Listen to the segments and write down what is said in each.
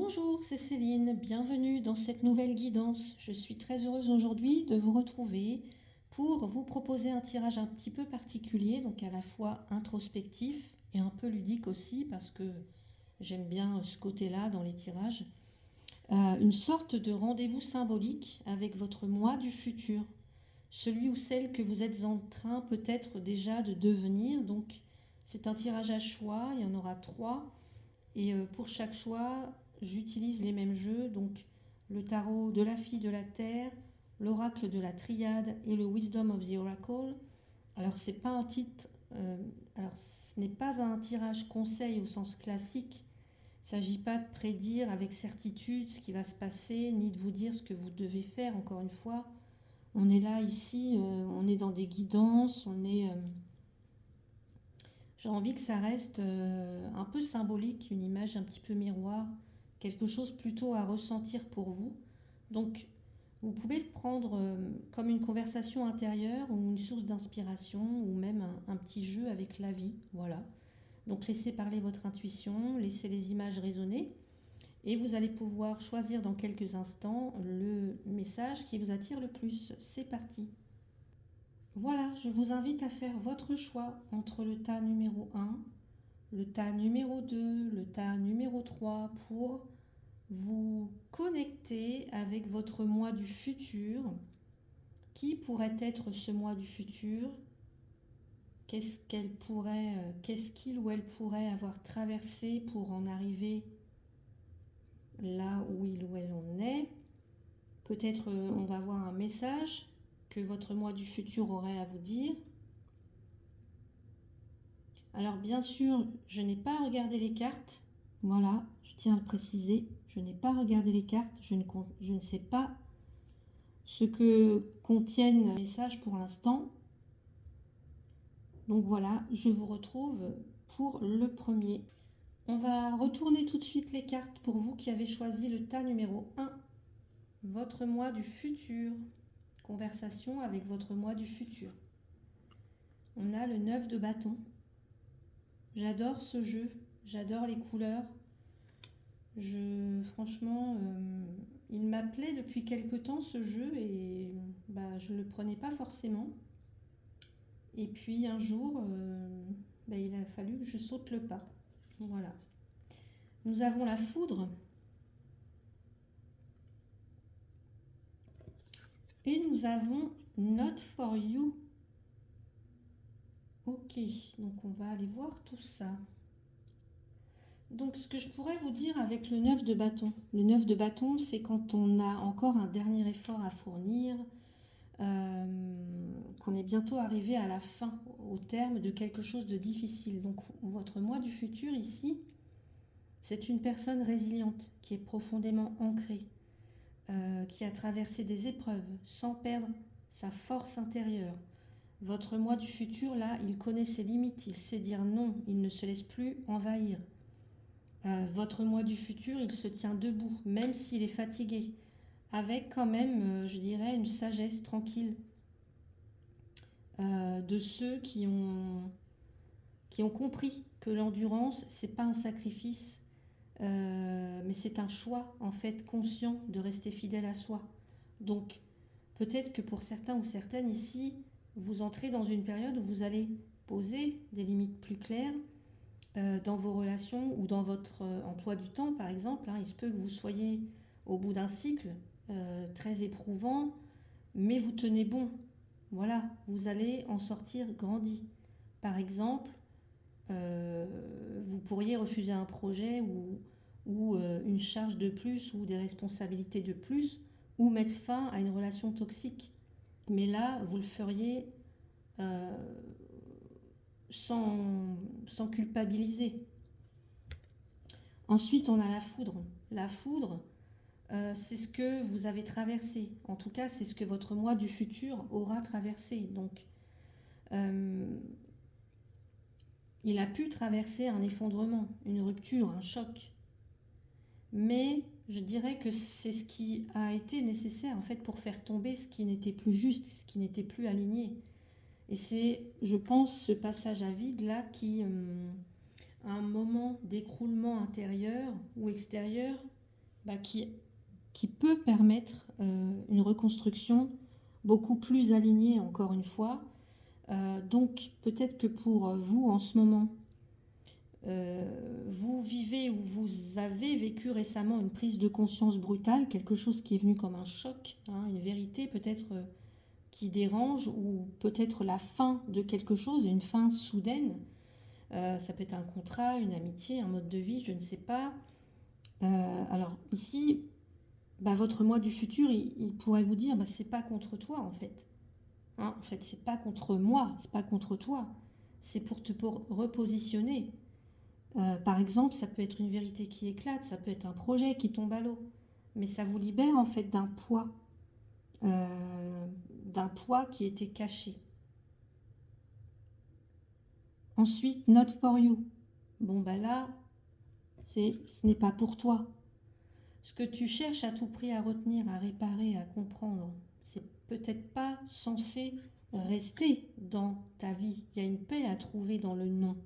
Bonjour, c'est Céline, bienvenue dans cette nouvelle guidance. Je suis très heureuse aujourd'hui de vous retrouver pour vous proposer un tirage un petit peu particulier, donc à la fois introspectif et un peu ludique aussi parce que j'aime bien ce côté-là dans les tirages. Une sorte de rendez-vous symbolique avec votre moi du futur, celui ou celle que vous êtes en train peut-être déjà de devenir. Donc c'est un tirage à choix, il y en aura trois. Et pour chaque choix, j'utilise les mêmes jeux, donc le tarot de la fille de la terre, l'oracle de la triade et le wisdom of the oracle. Alors c'est pas un titre, alors ce n'est pas un tirage conseil au sens classique. Il ne s'agit pas de prédire avec certitude ce qui va se passer, ni de vous dire ce que vous devez faire. Encore une fois, on est là ici, on est dans des guidances, j'ai envie que ça reste un peu symbolique, une image un petit peu miroir, quelque chose plutôt à ressentir pour vous. Donc, vous pouvez le prendre comme une conversation intérieure ou une source d'inspiration ou même un petit jeu avec la vie. Voilà. Donc, laissez parler votre intuition, laissez les images résonner et vous allez pouvoir choisir dans quelques instants le message qui vous attire le plus. C'est parti. Voilà, je vous invite à faire votre choix entre le tas numéro 1, le tas numéro 2, le tas numéro 3 pour vous connecter avec votre moi du futur. Qui pourrait être ce moi du futur? Qu'est-ce qu'il ou elle pourrait avoir traversé pour en arriver là où il ou elle en est? Peut-être on va avoir un message que votre moi du futur aurait à vous dire. Alors bien sûr, je n'ai pas regardé les cartes. Voilà, je tiens à le préciser. Je n'ai pas regardé les cartes. Je ne sais pas ce que contiennent les messages pour l'instant. Donc voilà, je vous retrouve pour le premier. On va retourner tout de suite les cartes pour vous qui avez choisi le tas numéro 1. Votre moi du futur. Conversation avec votre moi du futur. On a le 9 de bâton. J'adore ce jeu, j'adore les couleurs. Franchement, il m'appelait depuis quelque temps ce jeu et je ne le prenais pas forcément. Et puis un jour, il a fallu que je saute le pas. Voilà. Nous avons la foudre. Et nous avons Not for You. Ok, donc on va aller voir tout ça. Donc ce que je pourrais vous dire avec le 9 de bâton. Le 9 de bâton, c'est quand on a encore un dernier effort à fournir, qu'on est bientôt arrivé à la fin, au terme de quelque chose de difficile. Donc votre moi du futur ici, c'est une personne résiliente, qui est profondément ancrée, qui a traversé des épreuves sans perdre sa force intérieure. Votre moi du futur, là, il connaît ses limites, il sait dire non, il ne se laisse plus envahir. Votre moi du futur, il se tient debout, même s'il est fatigué, avec quand même, je dirais, une sagesse tranquille de ceux qui ont compris que l'endurance, c'est pas un sacrifice, mais c'est un choix, en fait, conscient de rester fidèle à soi. Donc, peut-être que pour certains ou certaines ici, vous entrez dans une période où vous allez poser des limites plus claires, dans vos relations ou dans votre emploi du temps, par exemple. Il se peut que vous soyez au bout d'un cycle très éprouvant, mais vous tenez bon. Voilà, vous allez en sortir grandi. Par exemple, vous pourriez refuser un projet ou une charge de plus ou des responsabilités de plus ou mettre fin à une relation toxique. Mais là, vous le feriez euh, sans culpabiliser. Ensuite, on a la foudre. La foudre, c'est ce que vous avez traversé. En tout cas, c'est ce que votre moi du futur aura traversé. Donc, il a pu traverser un effondrement, une rupture, un choc. Mais je dirais que c'est ce qui a été nécessaire en fait pour faire tomber ce qui n'était plus juste, ce qui n'était plus aligné. Et c'est, je pense, ce passage à vide là qui, à un moment d'écroulement intérieur ou extérieur, bah, qui peut permettre une reconstruction beaucoup plus alignée, encore une fois. Donc peut-être que pour vous en ce moment, vous vivez ou vous avez vécu récemment une prise de conscience brutale, quelque chose qui est venu comme un choc, hein, une vérité peut-être qui dérange, ou peut-être la fin de quelque chose, une fin soudaine. Ça peut être un contrat, une amitié, un mode de vie, je ne sais pas. Alors ici, bah, votre moi du futur, il pourrait vous dire, bah, c'est pas contre toi en fait. Hein, en fait, c'est pas contre moi, c'est pas contre toi. C'est pour te repositionner. Par exemple, ça peut être une vérité qui éclate, ça peut être un projet qui tombe à l'eau. Mais ça vous libère en fait d'un poids qui était caché. Ensuite, not for you. Bon, bah là, ce n'est pas pour toi. Ce que tu cherches à tout prix à retenir, à réparer, à comprendre, c'est peut-être pas censé rester dans ta vie. Il y a une paix à trouver dans le non.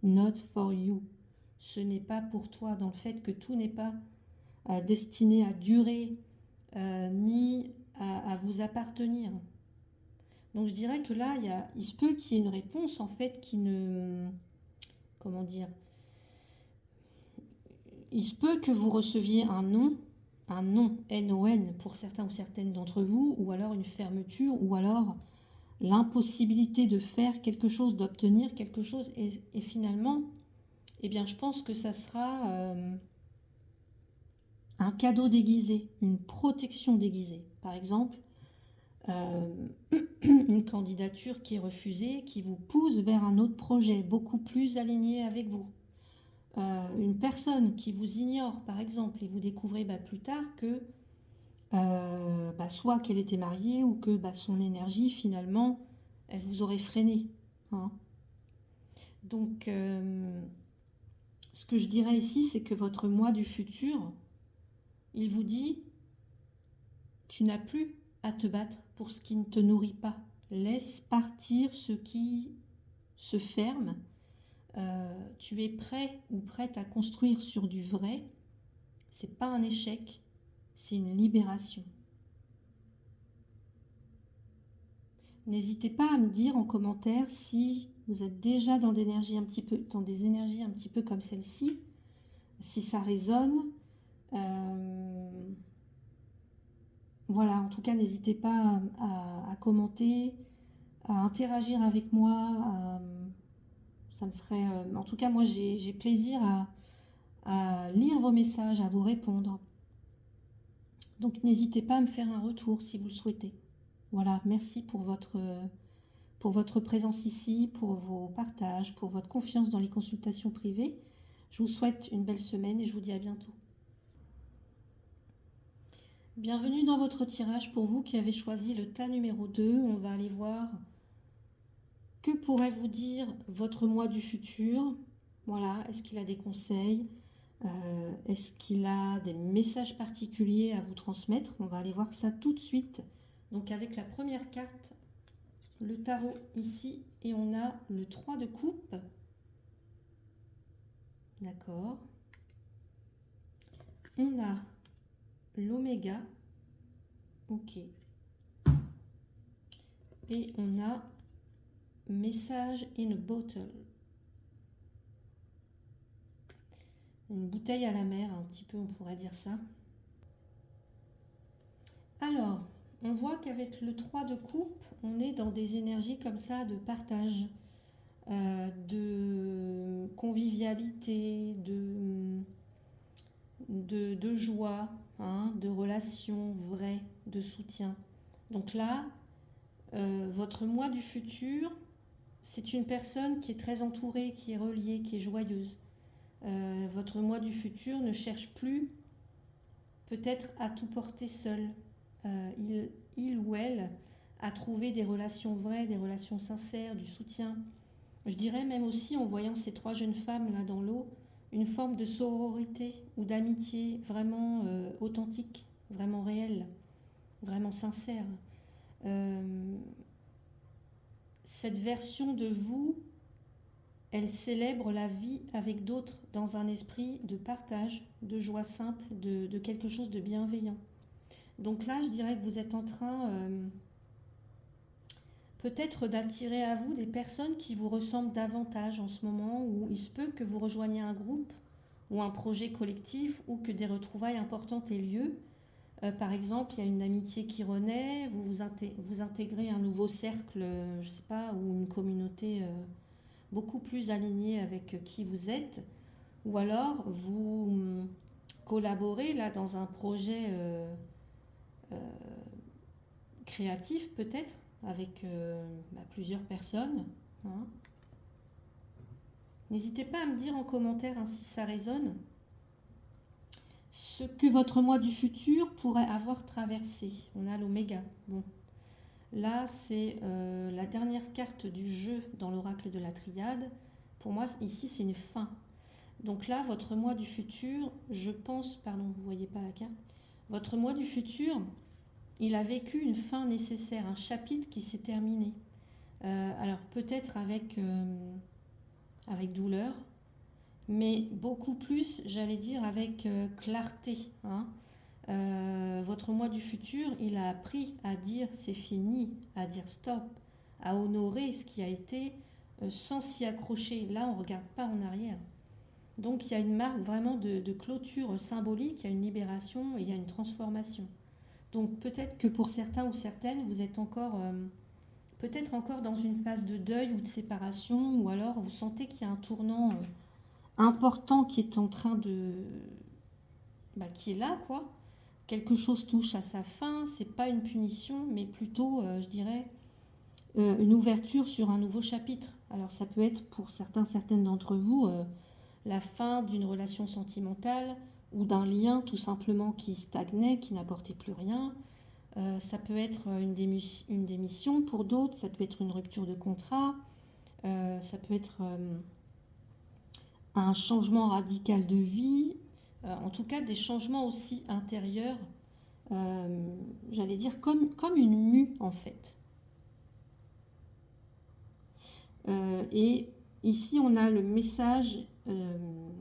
Not for you. Ce n'est pas pour toi, dans le fait que tout n'est pas destiné à durer, ni à vous appartenir. Donc je dirais que là, il se peut qu'il y ait une réponse en fait qui ne... Comment dire? Il se peut que vous receviez un non, N-O-N pour certains ou certaines d'entre vous, ou alors une fermeture, ou alors l'impossibilité de faire quelque chose, d'obtenir quelque chose, et finalement, eh bien, je pense que ça sera un cadeau déguisé, une protection déguisée. Par exemple, une candidature qui est refusée, qui vous pousse vers un autre projet beaucoup plus aligné avec vous. Une personne qui vous ignore, par exemple, et vous découvrez plus tard que soit qu'elle était mariée ou que son énergie, finalement, elle vous aurait freiné. Hein. Donc, ce que je dirais ici, c'est que votre moi du futur, il vous dit, tu n'as plus à te battre pour ce qui ne te nourrit pas. Laisse partir ce qui se ferme. Tu es prêt ou prête à construire sur du vrai. C'est pas un échec, c'est une libération. N'hésitez pas à me dire en commentaire si vous êtes déjà dans des énergies un petit peu comme celle-ci, si ça résonne. Voilà, en tout cas, n'hésitez pas à commenter, à interagir avec moi. Ça me ferait, en tout cas, moi, j'ai plaisir à lire vos messages, à vous répondre. Donc, n'hésitez pas à me faire un retour si vous le souhaitez. Voilà, merci pour votre présence ici, pour vos partages, pour votre confiance dans les consultations privées. Je vous souhaite une belle semaine et je vous dis à bientôt. Bienvenue dans votre tirage pour vous qui avez choisi le tas numéro 2. On va aller voir que pourrait vous dire votre moi du futur. Voilà, est-ce qu'il a des conseils? Est-ce qu'il a des messages particuliers à vous transmettre? On va aller voir ça tout de suite. Donc avec la première carte, le tarot ici, et on a le 3 de coupe. D'accord. On a l'oméga. Ok. Et on a message in a bottle. Une bouteille à la mer, un petit peu, on pourrait dire ça. Alors, on voit qu'avec le 3 de coupe, on est dans des énergies comme ça de partage, de convivialité, de joie, hein, de relations vraies, de soutien. Donc là, votre moi du futur, c'est une personne qui est très entourée, qui est reliée, qui est joyeuse. Votre moi du futur ne cherche plus peut-être à tout porter seul. Il ou elle a trouvé des relations vraies, des relations sincères, du soutien. Je dirais même aussi, en voyant ces 3 jeunes femmes là dans l'eau, une forme de sororité ou d'amitié vraiment authentique, vraiment réelle, vraiment sincère. Cette version de vous elle célèbre la vie avec d'autres dans un esprit de partage, de joie simple, de quelque chose de bienveillant. Donc là, je dirais que vous êtes en train peut-être d'attirer à vous des personnes qui vous ressemblent davantage en ce moment, où il se peut que vous rejoigniez un groupe ou un projet collectif ou que des retrouvailles importantes aient lieu. Par exemple, il y a une amitié qui renaît, vous intégrez un nouveau cercle, je ne sais pas, ou une communauté beaucoup plus alignée avec qui vous êtes, ou alors vous collaborez là dans un projet euh, créatif peut-être avec plusieurs personnes. Hein. N'hésitez pas à me dire en commentaire hein, si ça résonne ce que votre moi du futur pourrait avoir traversé. On a l'oméga. Bon. Là, c'est la dernière carte du jeu dans l'oracle de la triade. Pour moi, ici, c'est une fin. Donc là, votre moi du futur, je pense, pardon, vous ne voyez pas la carte, votre moi du futur, il a vécu une fin nécessaire, un chapitre qui s'est terminé. Alors peut-être avec douleur, mais beaucoup plus, j'allais dire, avec clarté. Hein. Votre moi du futur, il a appris à dire c'est fini, à dire stop, à honorer ce qui a été sans s'y accrocher. Là, on ne regarde pas en arrière. Donc il y a une marque vraiment de clôture symbolique, il y a une libération et il y a une transformation. Donc peut-être que pour certains ou certaines, vous êtes encore peut-être encore dans une phase de deuil ou de séparation, ou alors vous sentez qu'il y a un tournant important qui est en train qui est là, quoi. Quelque chose touche à sa fin, c'est pas une punition, mais plutôt, je dirais, une ouverture sur un nouveau chapitre. Alors ça peut être pour certains, certaines d'entre vous, la fin d'une relation sentimentale ou d'un lien tout simplement qui stagnait, qui n'apportait plus rien. Ça peut être une démission pour d'autres, ça peut être une rupture de contrat, ça peut être un changement radical de vie, en tout cas des changements aussi intérieurs, j'allais dire comme une mue en fait. Et ici on a le message, une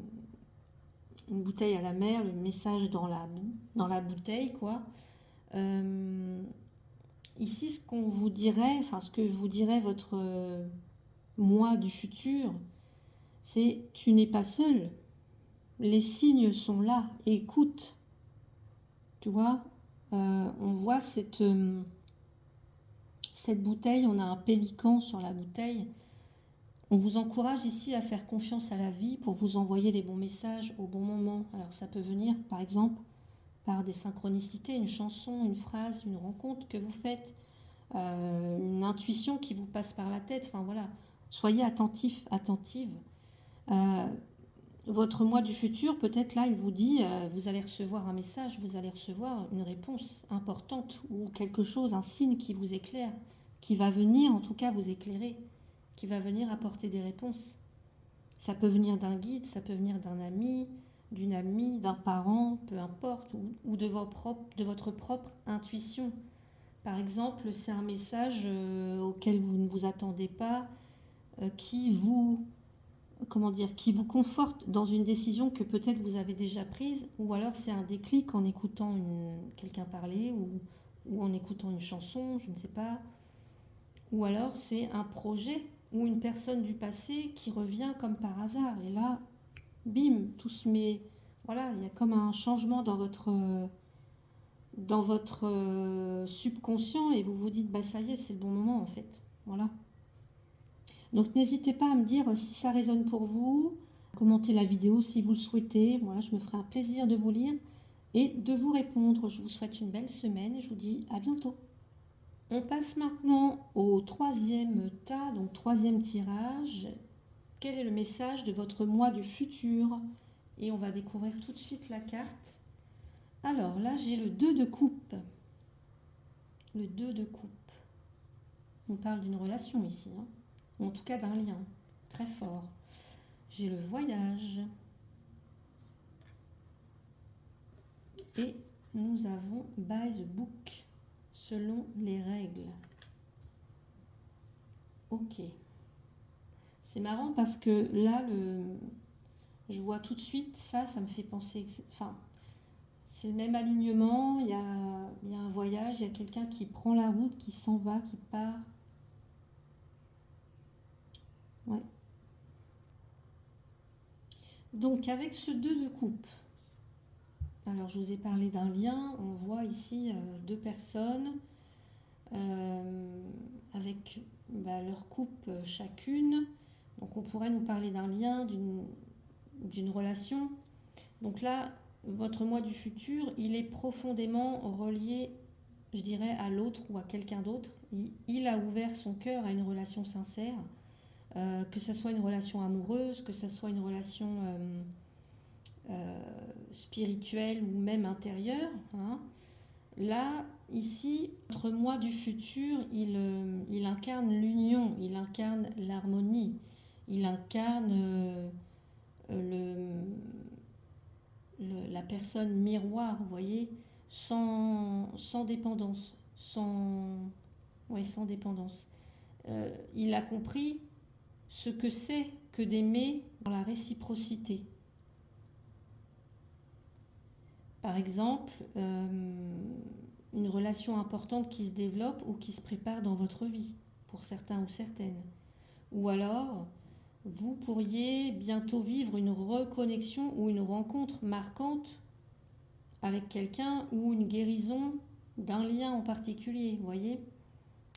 bouteille à la mer, le message dans la bouteille quoi. Ici ce qu'on vous dirait, enfin ce que vous dirait votre moi du futur, c'est tu n'es pas seul. Les signes sont là, écoute. Tu vois, on voit cette bouteille, on a un pélican sur la bouteille. On vous encourage ici à faire confiance à la vie pour vous envoyer les bons messages au bon moment. Alors ça peut venir par exemple par des synchronicités, une chanson, une phrase, une rencontre que vous faites, une intuition qui vous passe par la tête. Enfin voilà, soyez attentifs, attentives. Votre moi du futur, peut-être là, il vous dit, vous allez recevoir un message, vous allez recevoir une réponse importante ou quelque chose, un signe qui vous éclaire, qui va venir en tout cas vous éclairer, qui va venir apporter des réponses. Ça peut venir d'un guide, ça peut venir d'un ami, d'une amie, d'un parent, peu importe, ou de votre propre intuition. Par exemple, c'est un message auquel vous ne vous attendez pas, qui vous conforte dans une décision que peut-être vous avez déjà prise, ou alors c'est un déclic en écoutant quelqu'un parler, ou en écoutant une chanson, je ne sais pas, ou alors c'est un projet ou une personne du passé qui revient comme par hasard, et là, bim, tout se met, voilà, il y a comme un changement dans votre subconscient, et vous vous dites, bah ça y est, c'est le bon moment en fait, voilà. Donc n'hésitez pas à me dire si ça résonne pour vous, commentez la vidéo si vous le souhaitez. Voilà, je me ferai un plaisir de vous lire et de vous répondre. Je vous souhaite une belle semaine et je vous dis à bientôt. On passe maintenant au troisième tas, donc troisième tirage. Quel est le message de votre moi du futur? Et on va découvrir tout de suite la carte. Alors là, j'ai le 2 de coupe. Le 2 de coupe. On parle d'une relation ici, hein. Ou en tout cas d'un lien très fort. J'ai le voyage. Et nous avons by the book, selon les règles. Ok. C'est marrant parce que là, je vois tout de suite ça me fait penser. Enfin, c'est le même alignement. Il y a un voyage, il y a quelqu'un qui prend la route, qui s'en va, qui part. Ouais. Donc, avec ce 2 de coupe, alors je vous ai parlé d'un lien. On voit ici deux personnes euh, avec leur coupe chacune. Donc, on pourrait nous parler d'un lien, d'une relation. Donc là, votre moi du futur, il est profondément relié, je dirais, à l'autre ou à quelqu'un d'autre. Il a ouvert son cœur à une relation sincère, que ce soit une relation amoureuse, que ce soit une relation spirituelle ou même intérieure. Hein. Là, ici, notre moi du futur, il incarne l'union, il incarne l'harmonie, il incarne le, la personne miroir, vous voyez, sans dépendance, ouais, sans dépendance. Il a compris ce que c'est que d'aimer dans la réciprocité. Par exemple, une relation importante qui se développe ou qui se prépare dans votre vie, pour certains ou certaines. Ou alors, vous pourriez bientôt vivre une reconnexion ou une rencontre marquante avec quelqu'un ou une guérison d'un lien en particulier, vous voyez.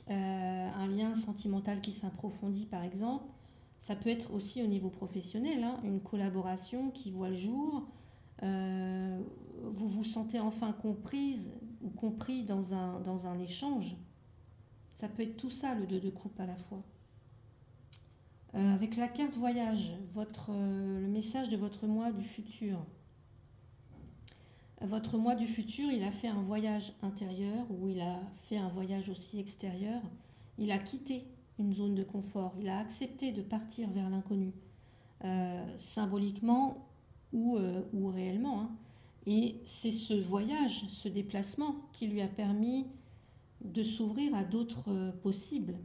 Un lien sentimental qui s'approfondit par exemple. Ça peut être aussi au niveau professionnel, hein, une collaboration qui voit le jour. Vous vous sentez enfin comprise ou compris dans un échange. Ça peut être tout ça, le 2 de coupe à la fois. Avec la carte voyage, le message de votre moi du futur. Votre moi du futur, il a fait un voyage intérieur ou il a fait un voyage aussi extérieur. Il a quitté une zone de confort. Il a accepté de partir vers l'inconnu, symboliquement ou réellement. Hein. Et c'est ce voyage, ce déplacement qui lui a permis de s'ouvrir à d'autres possibles.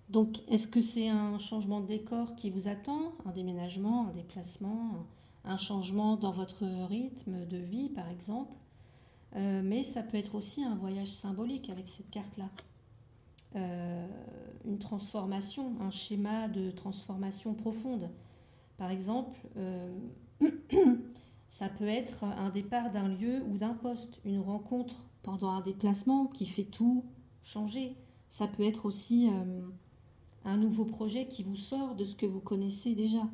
Donc, est-ce que c'est un changement de décor qui vous attend, un déménagement, un déplacement, un changement dans votre rythme de vie, par exemple? Mais ça peut être aussi un voyage symbolique avec cette carte-là. Une transformation, un schéma de transformation profonde. Par exemple, ça peut être un départ d'un lieu ou d'un poste, une rencontre pendant un déplacement qui fait tout changer. Ça peut être aussi un nouveau projet qui vous sort de ce que vous connaissez déjà.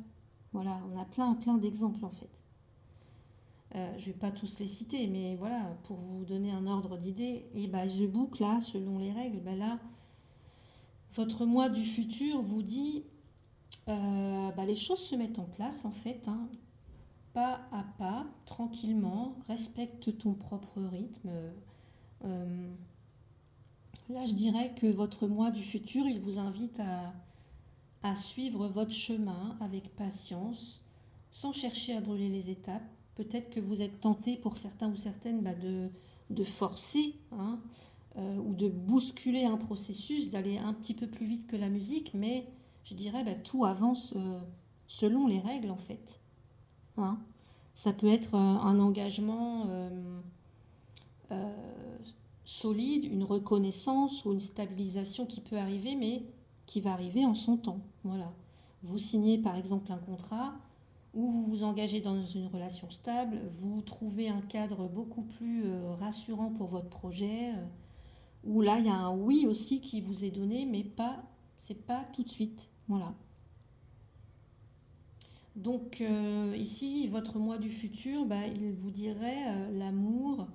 Voilà, on a plein d'exemples en fait. Je ne vais pas tous les citer, mais voilà, pour vous donner un ordre d'idée. Et The Book, là, selon les règles, là, votre moi du futur vous dit les choses se mettent en place en fait, hein, pas à pas, tranquillement, respecte ton propre rythme. Euh, Là, je dirais que votre moi du futur, il vous invite à suivre votre chemin avec patience, sans chercher à brûler les étapes. Peut-être que vous êtes tenté pour certains ou certaines de forcer hein, ou de bousculer un processus, d'aller un petit peu plus vite que la musique, mais je dirais tout avance selon les règles en fait. Hein. Ça peut être un engagement euh, solide, une reconnaissance ou une stabilisation qui peut arriver, mais qui va arriver en son temps. Voilà. Vous signez par exemple un contrat ou vous vous engagez dans une relation stable, vous trouvez un cadre beaucoup plus rassurant pour votre projet, où là il y a un oui aussi qui vous est donné, mais c'est pas tout de suite. Voilà. Donc ici, votre moi du futur, il vous dirait l'amour,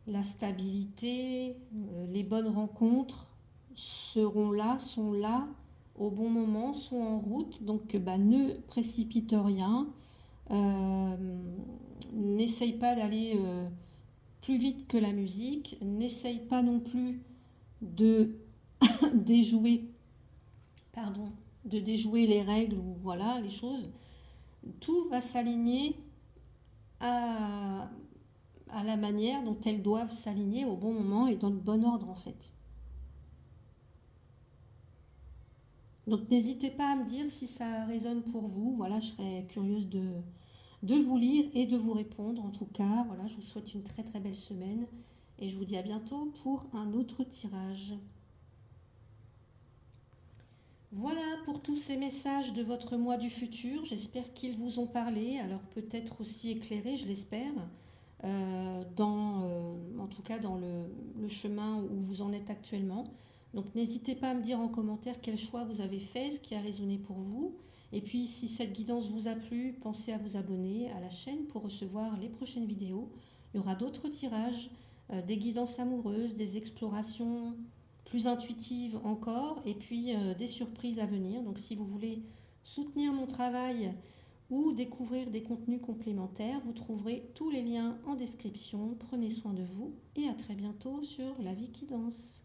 la stabilité, les bonnes rencontres sont là au bon moment, sont en route. Donc ne précipite rien, euh, n'essaye pas d'aller plus vite que la musique, n'essaye pas non plus de déjouer, pardon, de déjouer les règles ou voilà les choses. Tout va s'aligner à, à la manière dont elles doivent s'aligner au bon moment et dans le bon ordre en fait. Donc n'hésitez pas à me dire si ça résonne pour vous. Voilà, je serais curieuse de vous lire et de vous répondre. En tout cas, voilà, je vous souhaite une très très belle semaine et je vous dis à bientôt pour un autre tirage. Voilà pour tous ces messages de votre moi du futur. J'espère qu'ils vous ont parlé, alors peut-être aussi éclairé, je l'espère, en tout cas dans le chemin où vous en êtes actuellement. Donc n'hésitez pas à me dire en commentaire quel choix vous avez fait, ce qui a résonné pour vous. Et puis si cette guidance vous a plu, pensez à vous abonner à la chaîne pour recevoir les prochaines vidéos. Il y aura d'autres tirages, des guidances amoureuses, des explorations plus intuitives encore, et puis des surprises à venir. Donc si vous voulez soutenir mon travail ou découvrir des contenus complémentaires, vous trouverez tous les liens en description. Prenez soin de vous et à très bientôt sur La Vie qui danse.